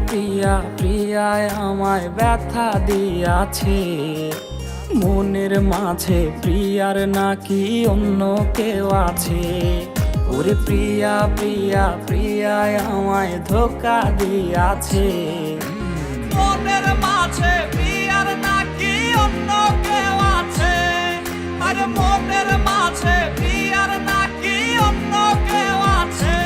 প্রিয়া প্রিয়ায় আমায় ব্যথা দিয়াছে, মনের মাঝে প্রিয়ার নাকি অন্য কেউ আছে। ওরে প্রিয়া প্রিয়া প্রিয়ায় আমায় ধোঁকা দিয়াছে, মনের মাঝে প্রিয়ার নাকি অন্য কেউ আছে। আরে মনের মাঝে প্রিয়ার নাকি অন্য কেউ আছে।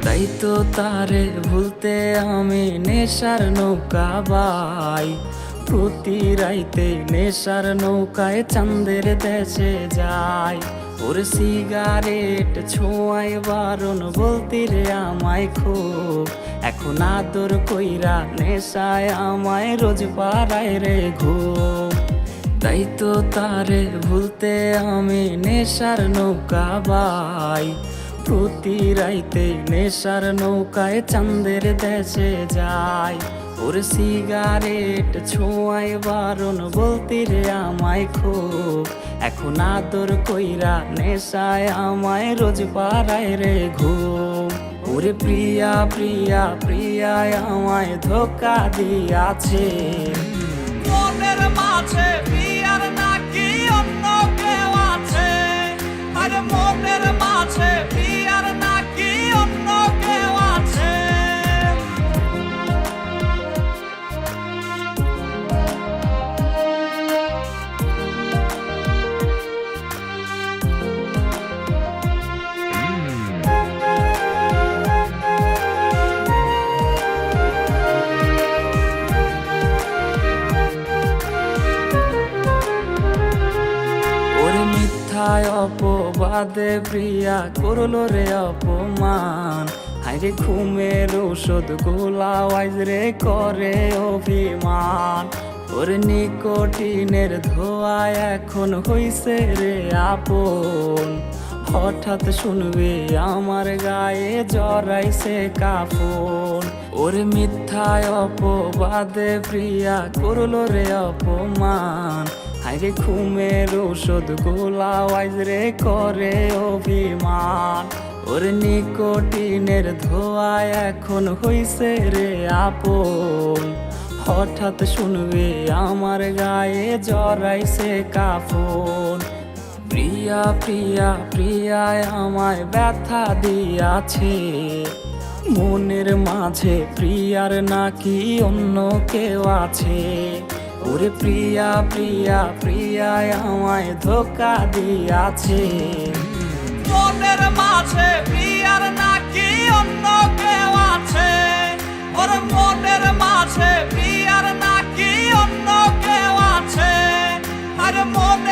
তাই তো তারে ভুলতে আমি নেশার নৌকা বাই, প্রতি রাইতে নেশার নৌকায় চাঁদের দেশে যাই। ওর সিগারেট ছোঁয়াই বারণ বলতি রে আমায় খুব, এখন আদর কইরা নেশায় আমায় রোজ পাড়ায় রে ঘুম। তাই তো তারে ভুলতে আমি নেশার নৌকা বাই, প্রতি রাইতে নেশার নৌকায় চাঁদের দেশে যাই। ওর সিগারেট ছোঁয়াই বারণ বলতি রে আমায় খুব, এখন আদর কইরা নেশায় আমায় রোজ পাড়ায় রে ঘুম। ওরে প্রিয়া প্রিয়া প্রিয়ায় আমায় ধোঁকা দিয়াছে, মনের মাঝে প্রিয়ার নাকি অন্য কেউ আছে। আরে মনের মাঝে প্রিয়ার নাকি অন্য কেউ আছে। মিথ্যায় অপবাদে প্রিয়া করলো রে অপমান, হাইরে ঘুমের ঔষধ গোলাওয়াইজ রে করে অভিমান। ওর নিকোটিনের ধোঁয়ায় এখন হইছে রে আপন, হঠাৎ শুনবে আমার গায়ে জড়াইছে কাফন। ওর মিথ্যায় অপবাদে প্রিয়া করলো রে অপমান, হাইরে ঘুমের ঔষধ গোলাওয়াইজ রে করে অভিমান। ওর নিকোটিনের ধোঁয়ায় এখন হইছে রে আপন, হঠাৎ শুনবে আমার গায়ে জড়াইছে কাফন। প্রিয়া প্রিয়া প্রিয়ায় আমায় ব্যথা দিয়াছে, মনের মাঝে প্রিয়ার নাকি অন্য কেউ আছে। ওরে প্রিয়া প্রিয়া প্রিয়ায় আমায় ধোঁকা দিয়াছে, মনের মাঝে প্রিয়ার নাকি অন্য কেউ আছে। ওর মনের মাঝে প্রিয়ার নাকি অন্য কেউ আছে। আরে মনের